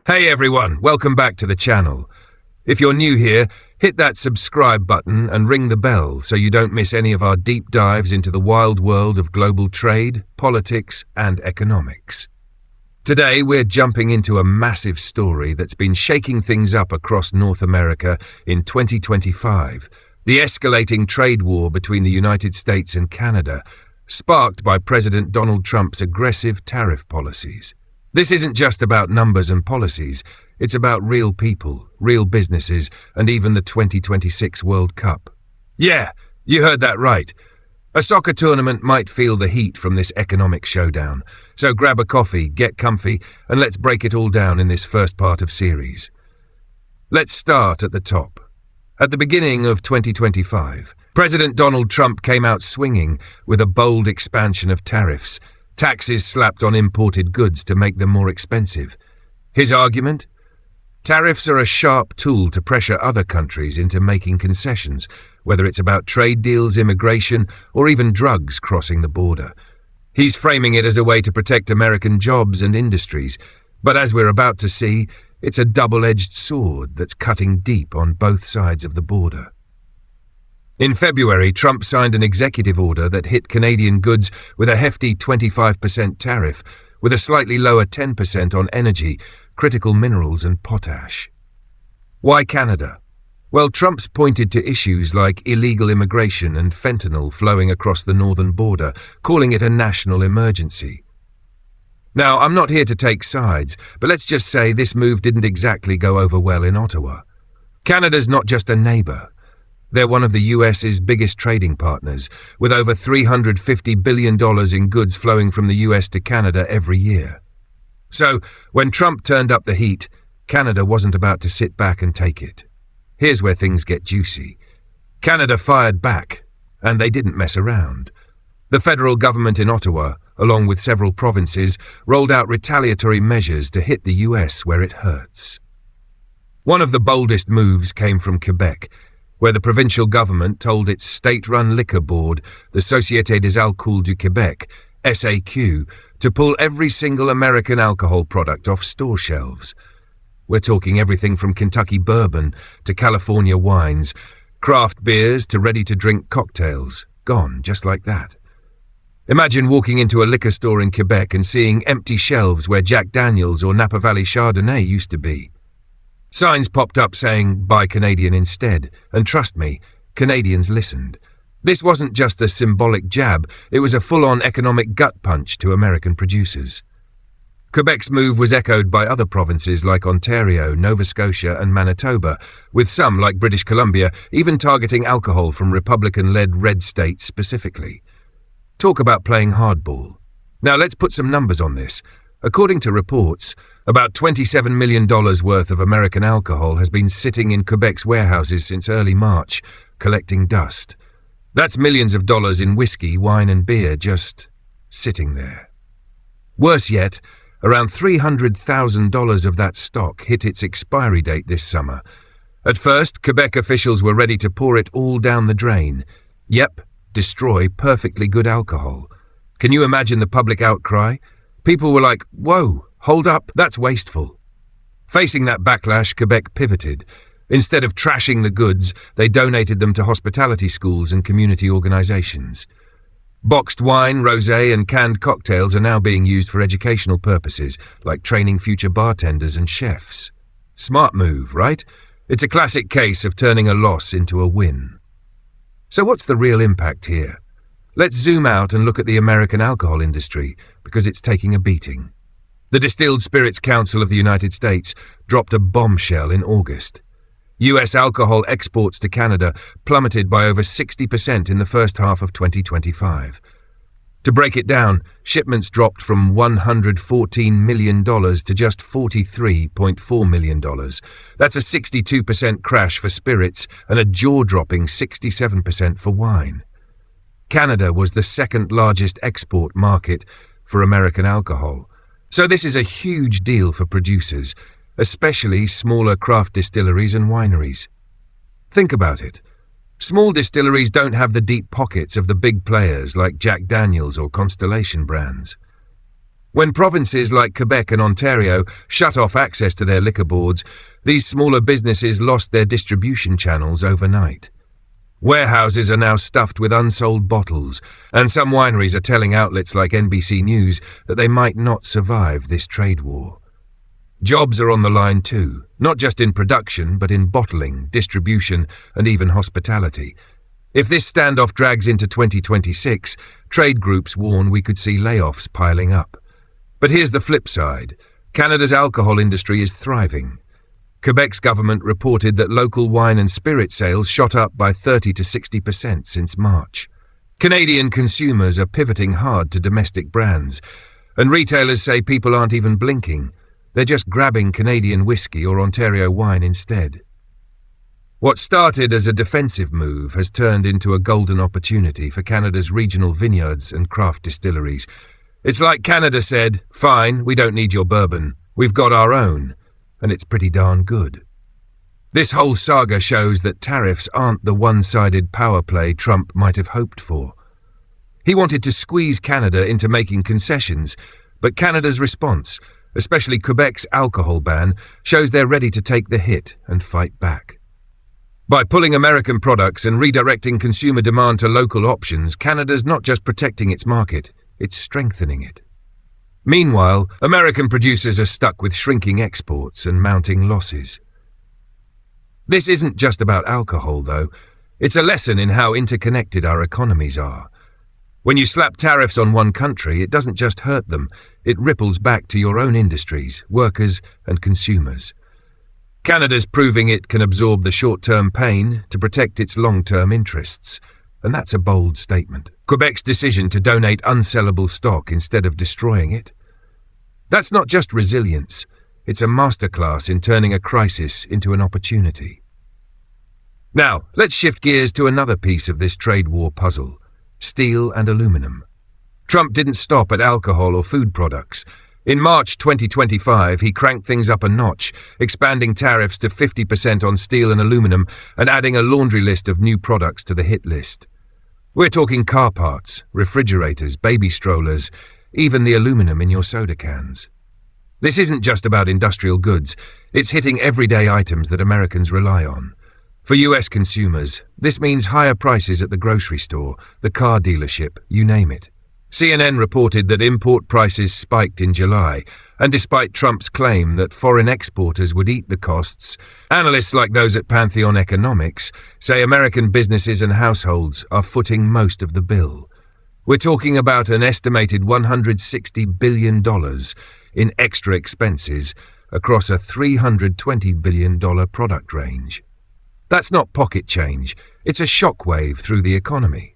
Hey everyone, welcome back to the channel. If you're new here, hit that subscribe button and ring the bell so you don't miss any of our deep dives into the wild world of global trade, politics, and economics. Today we're jumping into a massive story that's been shaking things up across North America in 2025, the escalating trade war between the United States and Canada, sparked by President Donald Trump's aggressive tariff policies. This isn't just about numbers and policies, it's about real people, real businesses, and even the 2026 World Cup. Yeah, you heard that right. A soccer tournament might feel the heat from this economic showdown, so grab a coffee, get comfy, and let's break it all down in this first part of series. Let's start at the top. At the beginning of 2025, President Donald Trump came out swinging with a bold expansion of tariffs, taxes slapped on imported goods to make them more expensive. His argument? Tariffs are a sharp tool to pressure other countries into making concessions, whether it's about trade deals, immigration, or even drugs crossing the border. He's framing it as a way to protect American jobs and industries, but as we're about to see, it's a double-edged sword that's cutting deep on both sides of the border. In February, Trump signed an executive order that hit Canadian goods with a hefty 25% tariff, with a slightly lower 10% on energy, critical minerals and potash. Why Canada? Well, Trump's pointed to issues like illegal immigration and fentanyl flowing across the northern border, calling it a national emergency. Now, I'm not here to take sides, but let's just say this move didn't exactly go over well in Ottawa. Canada's not just a neighbour. They're one of the US's biggest trading partners, with over $350 billion in goods flowing from the US to Canada every year. So, when Trump turned up the heat, Canada wasn't about to sit back and take it. Here's where things get juicy. Canada fired back, and they didn't mess around. The federal government in Ottawa, along with several provinces, rolled out retaliatory measures to hit the US where it hurts. One of the boldest moves came from Quebec, where the provincial government told its state-run liquor board, the Société des Alcools du Québec, SAQ, to pull every single American alcohol product off store shelves. We're talking everything from Kentucky bourbon to California wines, craft beers to ready-to-drink cocktails, gone just like that. Imagine walking into a liquor store in Quebec and seeing empty shelves where Jack Daniels or Napa Valley Chardonnay used to be. Signs popped up saying, "Buy Canadian instead," and trust me, Canadians listened. This wasn't just a symbolic jab, it was a full-on economic gut punch to American producers. Quebec's move was echoed by other provinces like Ontario, Nova Scotia and Manitoba, with some, like British Columbia, even targeting alcohol from Republican-led red states specifically. Talk about playing hardball. Now let's put some numbers on this. According to reports, about $27 million worth of American alcohol has been sitting in Quebec's warehouses since early March, collecting dust. That's millions of dollars in whiskey, wine and beer just sitting there. Worse yet, around $300,000 of that stock hit its expiry date this summer. At first, Quebec officials were ready to pour it all down the drain. Yep, destroy perfectly good alcohol. Can you imagine the public outcry? People were like, "Whoa, hold up, that's wasteful." Facing that backlash, Quebec pivoted. Instead of trashing the goods, they donated them to hospitality schools and community organizations. Boxed wine, rosé, and canned cocktails are now being used for educational purposes, like training future bartenders and chefs. Smart move, right? It's a classic case of turning a loss into a win. So what's the real impact here? Let's zoom out and look at the American alcohol industry, because it's taking a beating. The Distilled Spirits Council of the United States dropped a bombshell in August. US alcohol exports to Canada plummeted by over 60% in the first half of 2025. To break it down, shipments dropped from $114 million to just $43.4 million. That's a 62% crash for spirits and a jaw-dropping 67% for wine. Canada was the second largest export market for American alcohol. So this is a huge deal for producers, especially smaller craft distilleries and wineries. Think about it. Small distilleries don't have the deep pockets of the big players like Jack Daniels or Constellation brands. When provinces like Quebec and Ontario shut off access to their liquor boards, these smaller businesses lost their distribution channels overnight. Warehouses are now stuffed with unsold bottles, and some wineries are telling outlets like NBC News that they might not survive this trade war. Jobs are on the line too, not just in production, but in bottling, distribution, and even hospitality. If this standoff drags into 2026, trade groups warn we could see layoffs piling up. But here's the flip side. Canada's alcohol industry is thriving. Quebec's government reported that local wine and spirit sales shot up by 30 to 60% since March. Canadian consumers are pivoting hard to domestic brands, and retailers say people aren't even blinking. They're just grabbing Canadian whiskey or Ontario wine instead. What started as a defensive move has turned into a golden opportunity for Canada's regional vineyards and craft distilleries. It's like Canada said, fine, we don't need your bourbon. We've got our own, and it's pretty darn good. This whole saga shows that tariffs aren't the one-sided power play Trump might have hoped for. He wanted to squeeze Canada into making concessions, but Canada's response, especially Quebec's alcohol ban, shows they're ready to take the hit and fight back. By pulling American products and redirecting consumer demand to local options, Canada's not just protecting its market, it's strengthening it. Meanwhile, American producers are stuck with shrinking exports and mounting losses. This isn't just about alcohol, though. It's a lesson in how interconnected our economies are. When you slap tariffs on one country, it doesn't just hurt them, it ripples back to your own industries, workers, and consumers. Canada's proving it can absorb the short-term pain to protect its long-term interests, and that's a bold statement. Quebec's decision to donate unsellable stock instead of destroying it. That's not just resilience, it's a masterclass in turning a crisis into an opportunity. Now, let's shift gears to another piece of this trade war puzzle: steel and aluminum. Trump didn't stop at alcohol or food products. In March 2025, he cranked things up a notch, expanding tariffs to 50% on steel and aluminum and adding a laundry list of new products to the hit list. We're talking car parts, refrigerators, baby strollers, even the aluminum in your soda cans. This isn't just about industrial goods, it's hitting everyday items that Americans rely on. For US consumers, this means higher prices at the grocery store, the car dealership, you name it. CNN reported that import prices spiked in July, and despite Trump's claim that foreign exporters would eat the costs, analysts like those at Pantheon Economics say American businesses and households are footing most of the bill. We're talking about an estimated $160 billion in extra expenses across a $320 billion product range. That's not pocket change, it's a shockwave through the economy.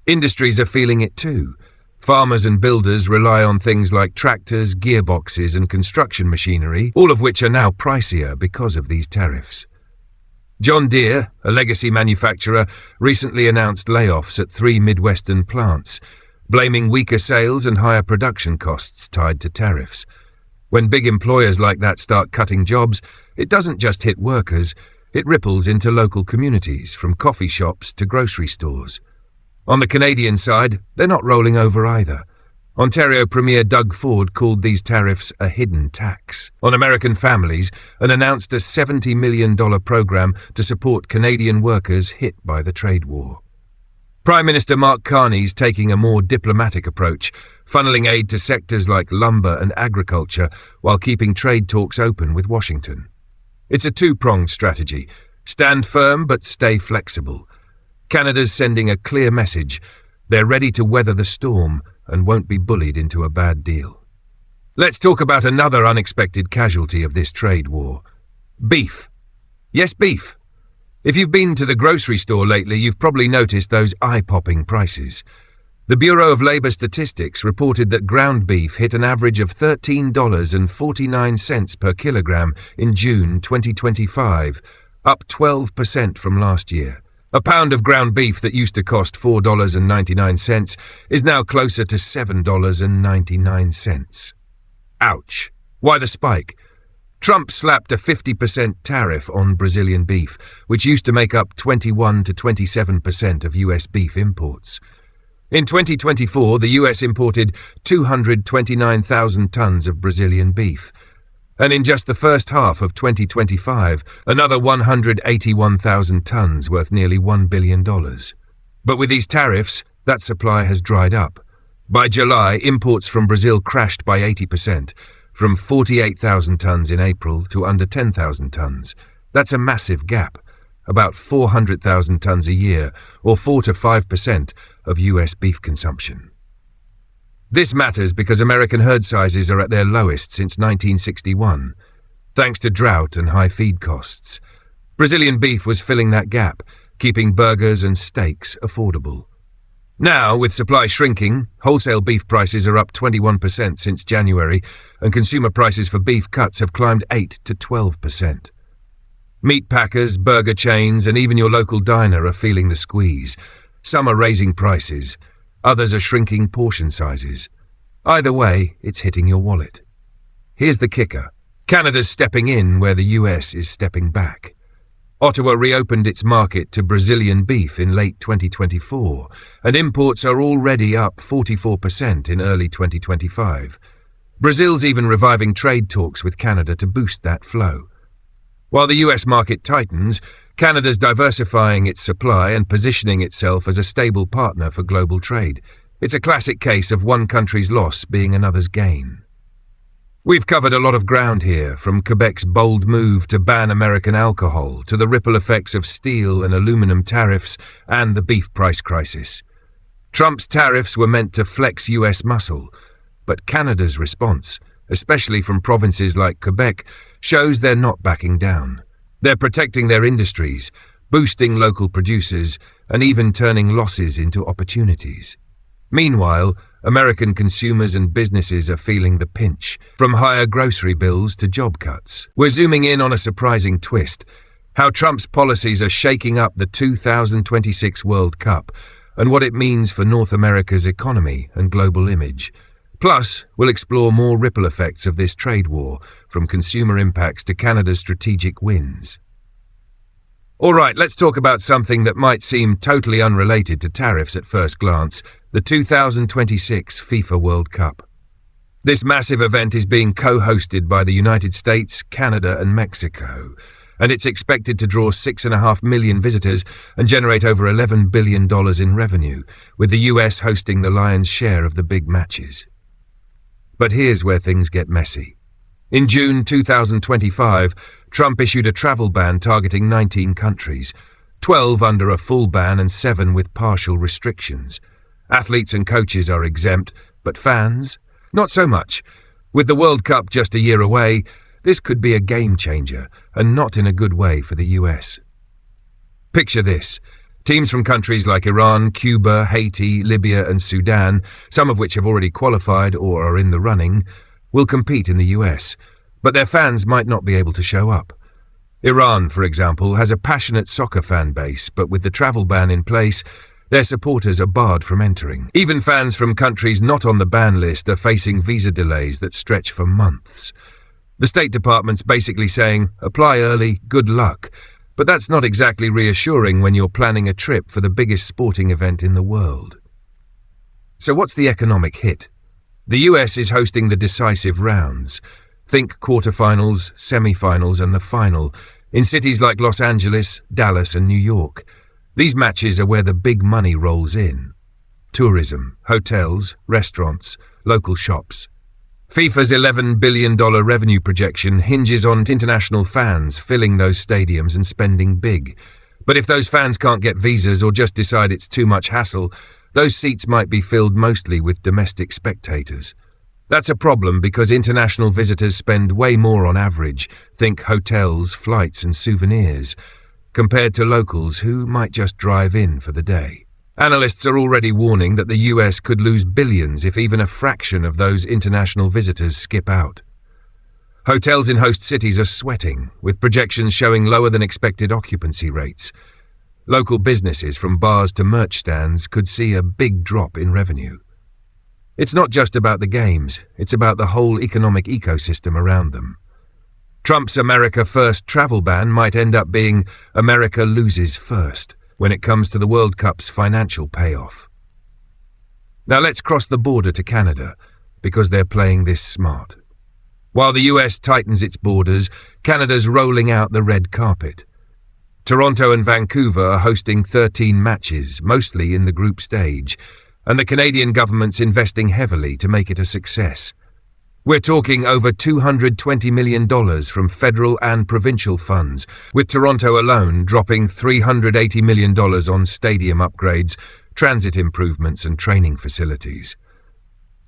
Industries are feeling it too. Farmers and builders rely on things like tractors, gearboxes, and construction machinery, all of which are now pricier because of these tariffs. John Deere, a legacy manufacturer, recently announced layoffs at 3 Midwestern plants, blaming weaker sales and higher production costs tied to tariffs. When big employers like that start cutting jobs, it doesn't just hit workers, it ripples into local communities, from coffee shops to grocery stores. On the Canadian side, they're not rolling over either. Ontario Premier Doug Ford called these tariffs a hidden tax on American families and announced a $70 million program to support Canadian workers hit by the trade war. Prime Minister Mark Carney's taking a more diplomatic approach, funneling aid to sectors like lumber and agriculture while keeping trade talks open with Washington. It's a two-pronged strategy: stand firm but stay flexible. Canada's sending a clear message: they're ready to weather the storm and won't be bullied into a bad deal. Let's talk about another unexpected casualty of this trade war: beef. Yes, beef. If you've been to the grocery store lately, you've probably noticed those eye-popping prices. The Bureau of Labor Statistics reported that ground beef hit an average of $13.49 per kilogram in June 2025, up 12% from last year. A pound of ground beef that used to cost $4.99 is now closer to $7.99. Ouch. Why the spike? Trump slapped a 50% tariff on Brazilian beef, which used to make up 21 to 27% of US beef imports. In 2024, the US imported 229,000 tons of Brazilian beef. And in just the first half of 2025, another 181,000 tons worth nearly $1 billion. But with these tariffs, that supply has dried up. By July, imports from Brazil crashed by 80%, from 48,000 tons in April to under 10,000 tons. That's a massive gap, about 400,000 tons a year, or 4 to 5% of US beef consumption. This matters because American herd sizes are at their lowest since 1961, thanks to drought and high feed costs. Brazilian beef was filling that gap, keeping burgers and steaks affordable. Now, with supply shrinking, wholesale beef prices are up 21% since January, and consumer prices for beef cuts have climbed 8 to 12%. Meat packers, burger chains, and even your local diner are feeling the squeeze. Some are raising prices, others are shrinking portion sizes. Either way, it's hitting your wallet. Here's the kicker. Canada's stepping in where the US is stepping back. Ottawa reopened its market to Brazilian beef in late 2024, and imports are already up 44% in early 2025. Brazil's even reviving trade talks with Canada to boost that flow. While the US market tightens, Canada's diversifying its supply and positioning itself as a stable partner for global trade. It's a classic case of one country's loss being another's gain. We've covered a lot of ground here, from Quebec's bold move to ban American alcohol to the ripple effects of steel and aluminum tariffs and the beef price crisis. Trump's tariffs were meant to flex US muscle, but Canada's response, especially from provinces like Quebec, shows they're not backing down. They're protecting their industries, boosting local producers, and even turning losses into opportunities. Meanwhile, American consumers and businesses are feeling the pinch, from higher grocery bills to job cuts. We're zooming in on a surprising twist, how Trump's policies are shaking up the 2026 World Cup and what it means for North America's economy and global image. Plus, we'll explore more ripple effects of this trade war, from consumer impacts to Canada's strategic wins. All right, let's talk about something that might seem totally unrelated to tariffs at first glance, the 2026 FIFA World Cup. This massive event is being co-hosted by the United States, Canada, and Mexico, and it's expected to draw 6.5 million visitors and generate over $11 billion in revenue, with the US hosting the lion's share of the big matches. But here's where things get messy. In June 2025, Trump issued a travel ban targeting 19 countries, 12 under a full ban and 7 with partial restrictions. Athletes and coaches are exempt, but fans? Not so much. With the World Cup just a year away, this could be a game changer, and not in a good way for the US. Picture this. Teams from countries like Iran, Cuba, Haiti, Libya, and Sudan, some of which have already qualified or are in the running, will compete in the US, but their fans might not be able to show up. Iran, for example, has a passionate soccer fan base, but with the travel ban in place, their supporters are barred from entering. Even fans from countries not on the ban list are facing visa delays that stretch for months. The State Department's basically saying, apply early, good luck. But that's not exactly reassuring when you're planning a trip for the biggest sporting event in the world. So what's the economic hit? The US is hosting the decisive rounds. Think quarterfinals, semi-finals, and the final, in cities like Los Angeles, Dallas, and New York. These matches are where the big money rolls in. Tourism, hotels, restaurants, local shops. FIFA's $11 billion revenue projection hinges on international fans filling those stadiums and spending big. But if those fans can't get visas or just decide it's too much hassle, those seats might be filled mostly with domestic spectators. That's a problem because international visitors spend way more on average, think hotels, flights, and souvenirs, compared to locals who might just drive in for the day. Analysts are already warning that the US could lose billions if even a fraction of those international visitors skip out. Hotels in host cities are sweating, with projections showing lower than expected occupancy rates. Local businesses, from bars to merch stands, could see a big drop in revenue. It's not just about the games, it's about the whole economic ecosystem around them. Trump's America First travel ban might end up being America loses first when it comes to the World Cup's financial payoff. Now let's cross the border to Canada, because they're playing this smart. While the US tightens its borders, Canada's rolling out the red carpet. Toronto and Vancouver are hosting 13 matches, mostly in the group stage, and the Canadian government's investing heavily to make it a success. We're talking over $220 million from federal and provincial funds, with Toronto alone dropping $380 million on stadium upgrades, transit improvements and training facilities.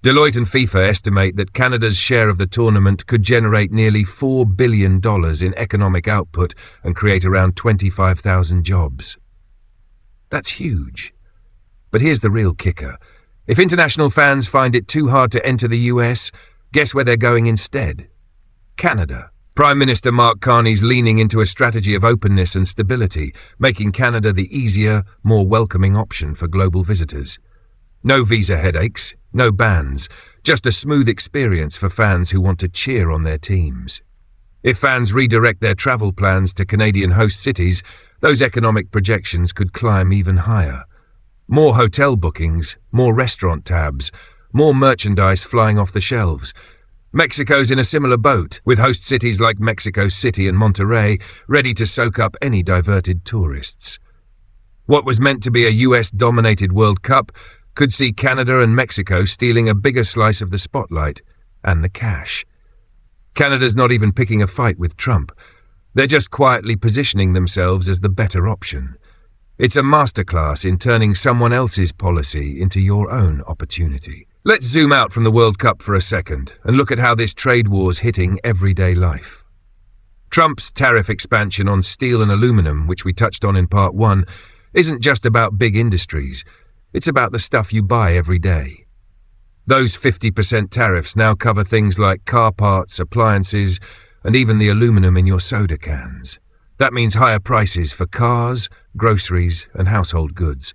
Deloitte and FIFA estimate that Canada's share of the tournament could generate nearly $4 billion in economic output and create around 25,000 jobs. That's huge. But here's the real kicker. If international fans find it too hard to enter the US, guess where they're going instead? Canada. Prime Minister Mark Carney's leaning into a strategy of openness and stability, making Canada the easier, more welcoming option for global visitors. No visa headaches, no bans, just a smooth experience for fans who want to cheer on their teams. If fans redirect their travel plans to Canadian host cities, those economic projections could climb even higher. More hotel bookings, more restaurant tabs, more merchandise flying off the shelves. Mexico's in a similar boat, with host cities like Mexico City and Monterrey ready to soak up any diverted tourists. What was meant to be a US-dominated World Cup could see Canada and Mexico stealing a bigger slice of the spotlight and the cash. Canada's not even picking a fight with Trump. They're just quietly positioning themselves as the better option. It's a masterclass in turning someone else's policy into your own opportunity. Let's zoom out from the World Cup for a second and look at how this trade war's hitting everyday life. Trump's tariff expansion on steel and aluminum, which we touched on in part 1, isn't just about big industries. It's about the stuff you buy every day. Those 50% tariffs now cover things like car parts, appliances, and even the aluminum in your soda cans. That means higher prices for cars, groceries, and household goods.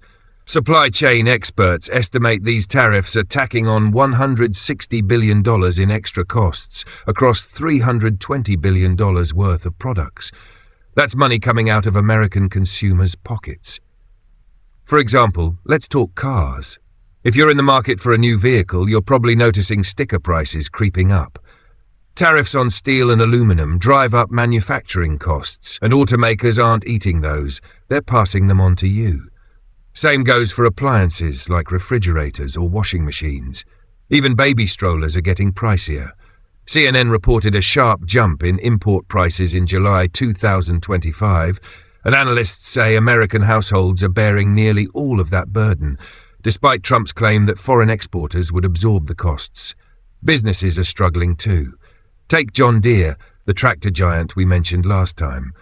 Supply chain experts estimate these tariffs are tacking on $160 billion in extra costs across $320 billion worth of products. That's money coming out of American consumers' pockets. For example, let's talk cars. If you're in the market for a new vehicle, you're probably noticing sticker prices creeping up. Tariffs on steel and aluminum drive up manufacturing costs, and automakers aren't eating those, they're passing them on to you. Same goes for appliances like refrigerators or washing machines. Even baby strollers are getting pricier. CNN reported a sharp jump in import prices in July 2025, and analysts say American households are bearing nearly all of that burden, despite Trump's claim that foreign exporters would absorb the costs. Businesses are struggling too. Take John Deere, the tractor giant we mentioned last time.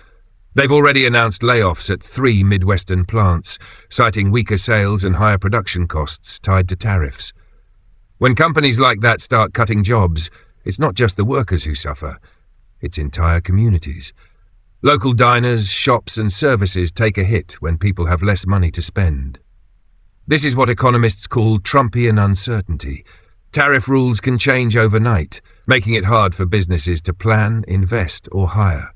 They've already announced layoffs at 3 Midwestern plants, citing weaker sales and higher production costs tied to tariffs. When companies like that start cutting jobs, it's not just the workers who suffer, it's entire communities. Local diners, shops and services take a hit when people have less money to spend. This is what economists call Trumpian uncertainty. Tariff rules can change overnight, making it hard for businesses to plan, invest or hire.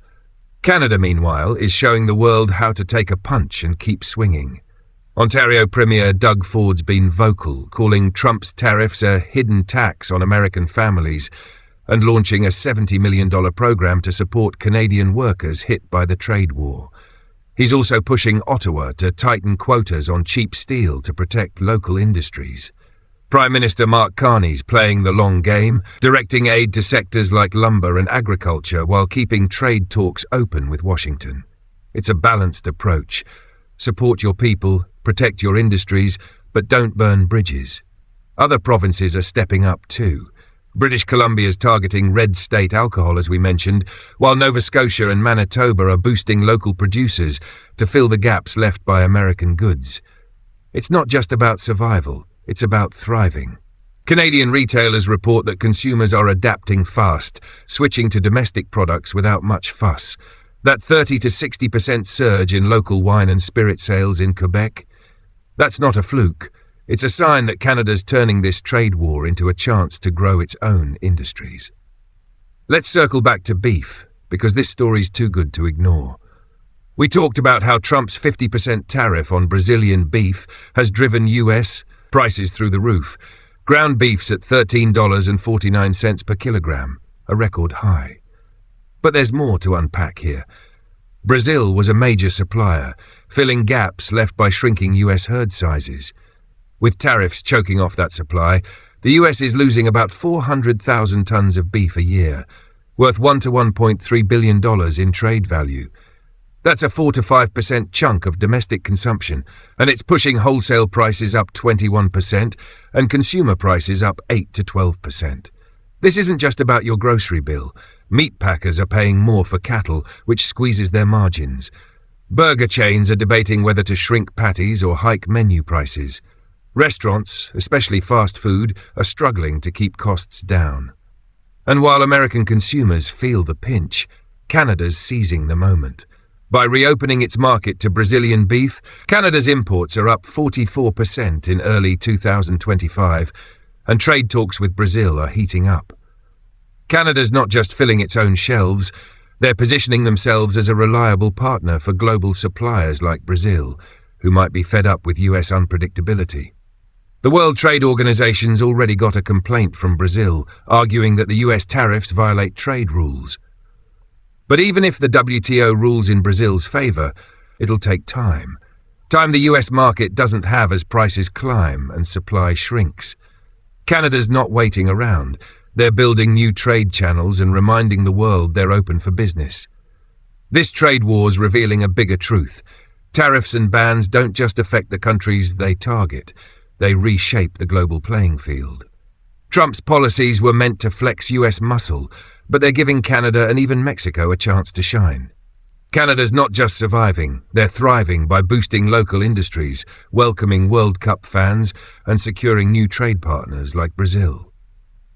Canada, meanwhile, is showing the world how to take a punch and keep swinging. Ontario Premier Doug Ford's been vocal, calling Trump's tariffs a hidden tax on American families and launching a $70 million program to support Canadian workers hit by the trade war. He's also pushing Ottawa to tighten quotas on cheap steel to protect local industries. Prime Minister Mark Carney's playing the long game, directing aid to sectors like lumber and agriculture while keeping trade talks open with Washington. It's a balanced approach. Support your people, protect your industries, but don't burn bridges. Other provinces are stepping up too. British Columbia's targeting red state alcohol, as we mentioned, while Nova Scotia and Manitoba are boosting local producers to fill the gaps left by American goods. It's not just about survival, it's about thriving. Canadian retailers report that consumers are adapting fast, switching to domestic products without much fuss. That 30 to 60% surge in local wine and spirit sales in Quebec? That's not a fluke. It's a sign that Canada's turning this trade war into a chance to grow its own industries. Let's circle back to beef, because this story's too good to ignore. We talked about how Trump's 50% tariff on Brazilian beef has driven US, Prices through the roof. Ground beef's at $13.49 per kilogram, a record high. But there's more to unpack here. Brazil was a major supplier, filling gaps left by shrinking US herd sizes. With tariffs choking off that supply, the US is losing about 400,000 tons of beef a year, worth $1 to $1.3 billion in trade value. That's a 4 to 5% chunk of domestic consumption, and it's pushing wholesale prices up 21% and consumer prices up 8 to 12%. This isn't just about your grocery bill. Meat packers are paying more for cattle, which squeezes their margins. Burger chains are debating whether to shrink patties or hike menu prices. Restaurants, especially fast food, are struggling to keep costs down. And while American consumers feel the pinch, Canada's seizing the moment. By reopening its market to Brazilian beef, Canada's imports are up 44% in early 2025, and trade talks with Brazil are heating up. Canada's not just filling its own shelves, they're positioning themselves as a reliable partner for global suppliers like Brazil, who might be fed up with US unpredictability. The World Trade Organization's already got a complaint from Brazil, arguing that the US tariffs violate trade rules. But even if the WTO rules in Brazil's favor, it'll take time. Time the US market doesn't have as prices climb and supply shrinks. Canada's not waiting around. They're building new trade channels and reminding the world they're open for business. This trade war's revealing a bigger truth. Tariffs and bans don't just affect the countries they target. They reshape the global playing field. Trump's policies were meant to flex US muscle, but they're giving Canada and even Mexico a chance to shine. Canada's not just surviving, they're thriving by boosting local industries, welcoming World Cup fans, and securing new trade partners like Brazil.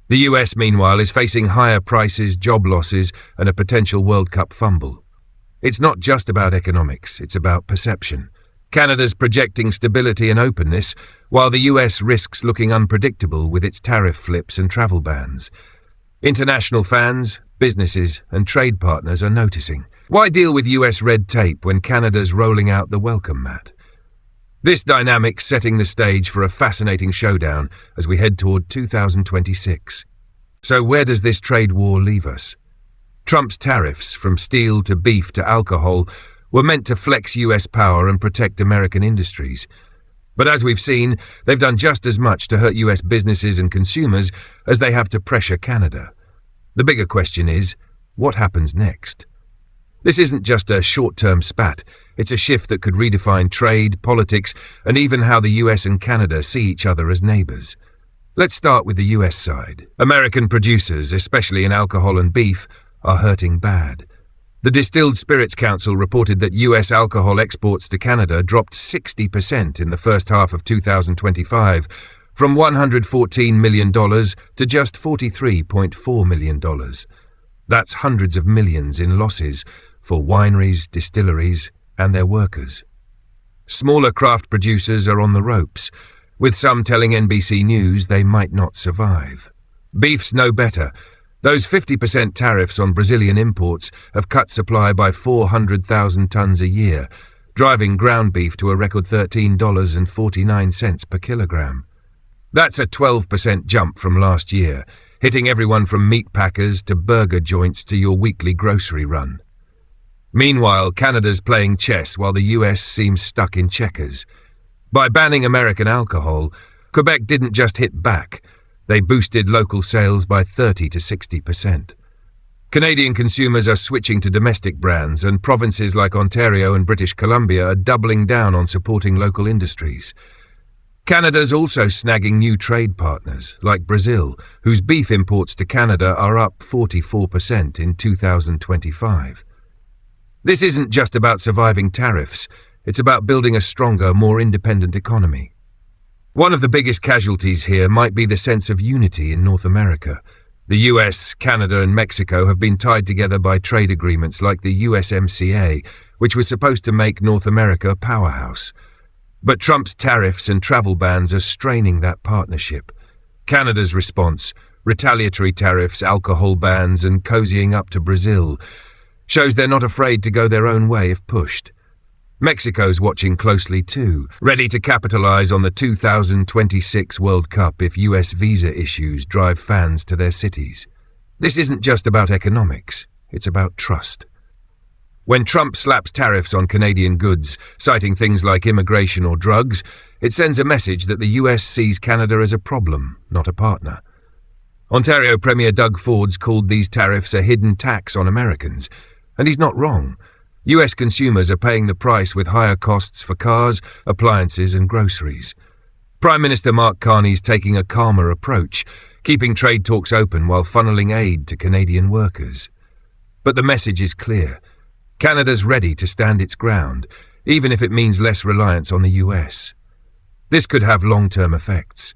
The US, meanwhile, is facing higher prices, job losses, and a potential World Cup fumble. It's not just about economics, it's about perception. Canada's projecting stability and openness, while the US risks looking unpredictable with its tariff flips and travel bans. International fans, businesses, and trade partners are noticing. Why deal with US red tape when Canada's rolling out the welcome mat? This dynamic's setting the stage for a fascinating showdown as we head toward 2026. So where does this trade war leave us? Trump's tariffs, from steel to beef to alcohol, were meant to flex US power and protect American industries. But as we've seen, they've done just as much to hurt US businesses and consumers as they have to pressure Canada. The bigger question is, what happens next? This isn't just a short-term spat, it's a shift that could redefine trade, politics, and even how the US and Canada see each other as neighbors. Let's start with the US side. American producers, especially in alcohol and beef, are hurting bad. The Distilled Spirits Council reported that US alcohol exports to Canada dropped 60% in the first half of 2025, from $114 million to just $43.4 million. That's hundreds of millions in losses for wineries, distilleries, and their workers. Smaller craft producers are on the ropes, with some telling NBC News they might not survive. Beef's no better. Those 50% tariffs on Brazilian imports have cut supply by 400,000 tons a year, driving ground beef to a record $13.49 per kilogram. That's a 12% jump from last year, hitting everyone from meat packers to burger joints to your weekly grocery run. Meanwhile, Canada's playing chess while the US seems stuck in checkers. By banning American alcohol, Quebec didn't just hit back. They boosted local sales by 30 to 60%. Canadian consumers are switching to domestic brands, and provinces like Ontario and British Columbia are doubling down on supporting local industries. Canada's also snagging new trade partners, like Brazil, whose beef imports to Canada are up 44% in 2025. This isn't just about surviving tariffs, it's about building a stronger, more independent economy. One of the biggest casualties here might be the sense of unity in North America. The US, Canada, and Mexico have been tied together by trade agreements like the USMCA, which was supposed to make North America a powerhouse. But Trump's tariffs and travel bans are straining that partnership. Canada's response, retaliatory tariffs, alcohol bans, and cozying up to Brazil, shows they're not afraid to go their own way if pushed. Mexico's watching closely too, ready to capitalize on the 2026 World Cup if US visa issues drive fans to their cities. This isn't just about economics, it's about trust. When Trump slaps tariffs on Canadian goods, citing things like immigration or drugs, it sends a message that the US sees Canada as a problem, not a partner. Ontario Premier Doug Ford's called these tariffs a hidden tax on Americans, and he's not wrong. US consumers are paying the price with higher costs for cars, appliances and groceries. Prime Minister Mark Carney's taking a calmer approach, keeping trade talks open while funneling aid to Canadian workers. But the message is clear. Canada's ready to stand its ground, even if it means less reliance on the US. This could have long-term effects.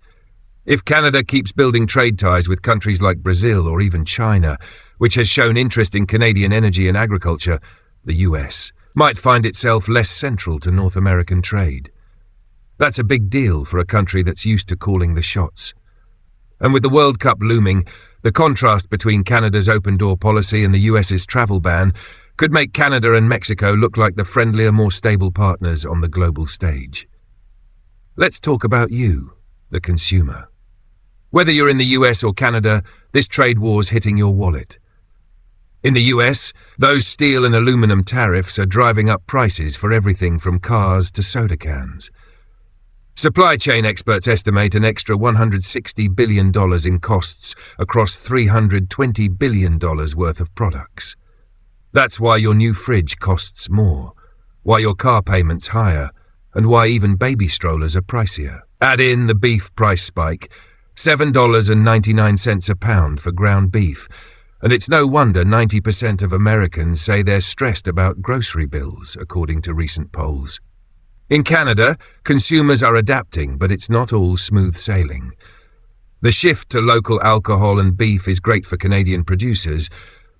If Canada keeps building trade ties with countries like Brazil or even China, which has shown interest in Canadian energy and agriculture, the US might find itself less central to North American trade. That's a big deal for a country that's used to calling the shots. And with the World Cup looming, the contrast between Canada's open-door policy and the US's travel ban could make Canada and Mexico look like the friendlier, more stable partners on the global stage. Let's talk about you, the consumer. Whether you're in the US or Canada, this trade war's hitting your wallet. In the US, those steel and aluminum tariffs are driving up prices for everything from cars to soda cans. Supply chain experts estimate an extra $160 billion in costs across $320 billion worth of products. That's why your new fridge costs more, why your car payment's higher, and why even baby strollers are pricier. Add in the beef price spike, $7.99 a pound for ground beef, and it's no wonder 90% of Americans say they're stressed about grocery bills, according to recent polls. In Canada, consumers are adapting, but it's not all smooth sailing. The shift to local alcohol and beef is great for Canadian producers,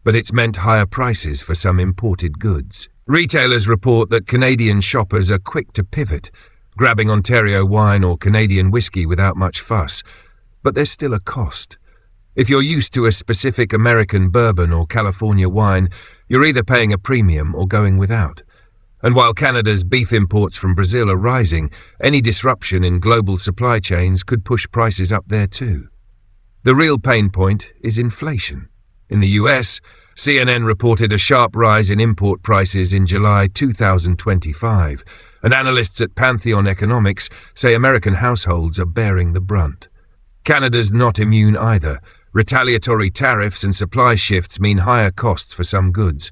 but it's meant higher prices for some imported goods. Retailers report that Canadian shoppers are quick to pivot, grabbing Ontario wine or Canadian whiskey without much fuss, but there's still a cost. If you're used to a specific American bourbon or California wine, you're either paying a premium or going without. And while Canada's beef imports from Brazil are rising, any disruption in global supply chains could push prices up there too. The real pain point is inflation. In the US, CNN reported a sharp rise in import prices in July 2025, and analysts at Pantheon Economics say American households are bearing the brunt. Canada's not immune either. Retaliatory tariffs and supply shifts mean higher costs for some goods.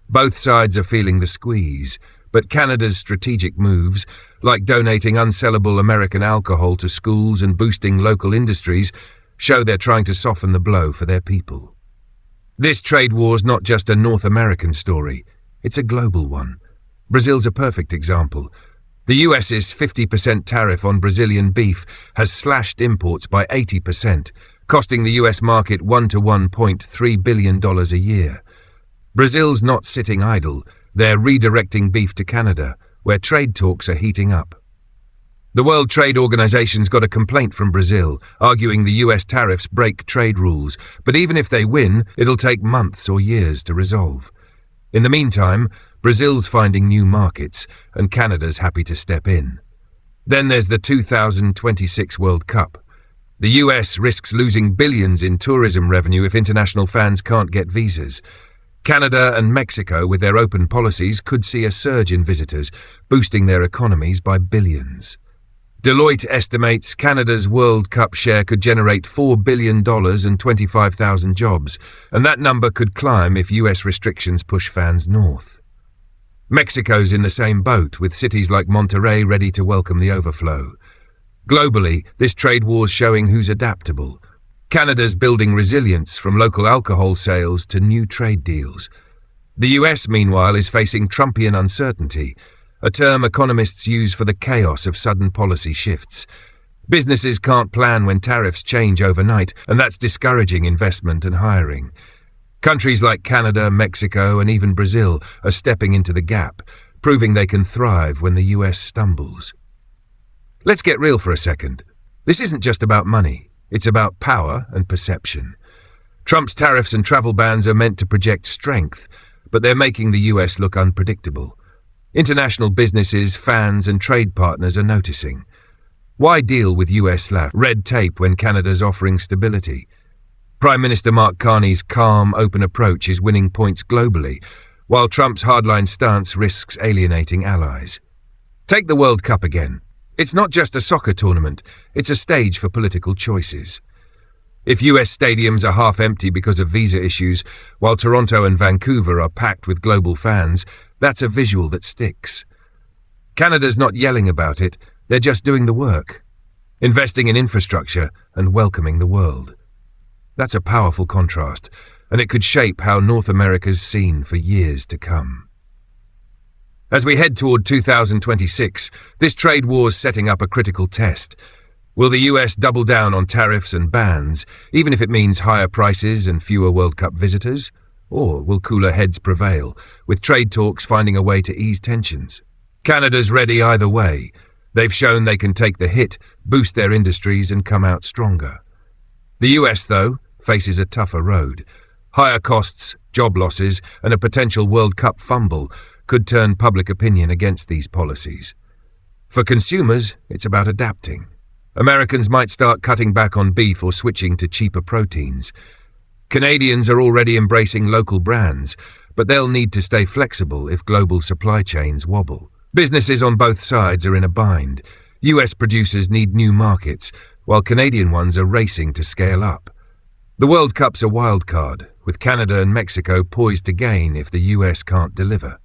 Both sides are feeling the squeeze, but Canada's strategic moves, like donating unsellable American alcohol to schools and boosting local industries, show they're trying to soften the blow for their people. This trade war's not just a North American story, it's a global one. Brazil's a perfect example. The US's 50% tariff on Brazilian beef has slashed imports by 80%, costing the US market $1 to $1.3 billion a year. Brazil's not sitting idle, they're redirecting beef to Canada, where trade talks are heating up. The World Trade Organization's got a complaint from Brazil, arguing the US tariffs break trade rules, but even if they win, it'll take months or years to resolve. In the meantime, Brazil's finding new markets, and Canada's happy to step in. Then there's the 2026 World Cup. The US risks losing billions in tourism revenue if international fans can't get visas. Canada and Mexico, with their open policies, could see a surge in visitors, boosting their economies by billions. Deloitte estimates Canada's World Cup share could generate $4 billion and 25,000 jobs, and that number could climb if US restrictions push fans north. Mexico's in the same boat, with cities like Monterrey ready to welcome the overflow. Globally, this trade war's showing who's adaptable. Canada's building resilience from local alcohol sales to new trade deals. The US, meanwhile, is facing Trumpian uncertainty, a term economists use for the chaos of sudden policy shifts. Businesses can't plan when tariffs change overnight, and that's discouraging investment and hiring. Countries like Canada, Mexico, and even Brazil are stepping into the gap, proving they can thrive when the US stumbles. Let's get real for a second. This isn't just about money. It's about power and perception. Trump's tariffs and travel bans are meant to project strength, but they're making the US look unpredictable. International businesses, fans and trade partners are noticing. Why deal with US red tape when Canada's offering stability? Prime Minister Mark Carney's calm, open approach is winning points globally, while Trump's hardline stance risks alienating allies. Take the World Cup again. It's not just a soccer tournament, it's a stage for political choices. If US stadiums are half empty because of visa issues, while Toronto and Vancouver are packed with global fans, that's a visual that sticks. Canada's not yelling about it, they're just doing the work, investing in infrastructure and welcoming the world. That's a powerful contrast, and it could shape how North America's seen for years to come. As we head toward 2026, this trade war's setting up a critical test. Will the US double down on tariffs and bans, even if it means higher prices and fewer World Cup visitors? Or will cooler heads prevail, with trade talks finding a way to ease tensions? Canada's ready either way. They've shown they can take the hit, boost their industries and come out stronger. The US, though, faces a tougher road. Higher costs, job losses and a potential World Cup fumble could turn public opinion against these policies. For consumers, it's about adapting. Americans might start cutting back on beef or switching to cheaper proteins. Canadians are already embracing local brands, but they'll need to stay flexible if global supply chains wobble. Businesses on both sides are in a bind. US producers need new markets, while Canadian ones are racing to scale up. The World Cup's a wild card, with Canada and Mexico poised to gain if the US can't deliver.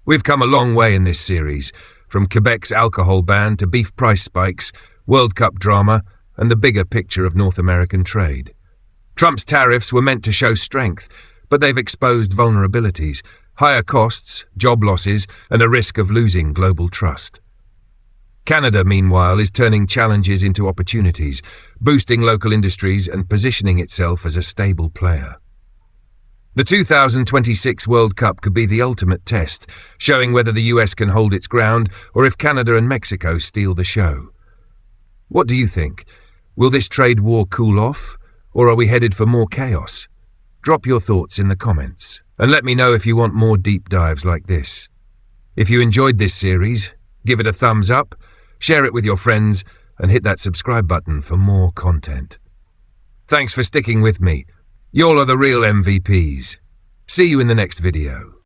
We've come a long way in this series, from Quebec's alcohol ban to beef price spikes, World Cup drama, and the bigger picture of North American trade. Trump's tariffs were meant to show strength, but they've exposed vulnerabilities, higher costs, job losses, and a risk of losing global trust. Canada, meanwhile, is turning challenges into opportunities, boosting local industries and positioning itself as a stable player. The 2026 World Cup could be the ultimate test, showing whether the US can hold its ground or if Canada and Mexico steal the show. What do you think? Will this trade war cool off, or are we headed for more chaos? Drop your thoughts in the comments, and let me know if you want more deep dives like this. If you enjoyed this series, give it a thumbs up, share it with your friends, and hit that subscribe button for more content. Thanks for sticking with me. Y'all are the real MVPs. See you in the next video.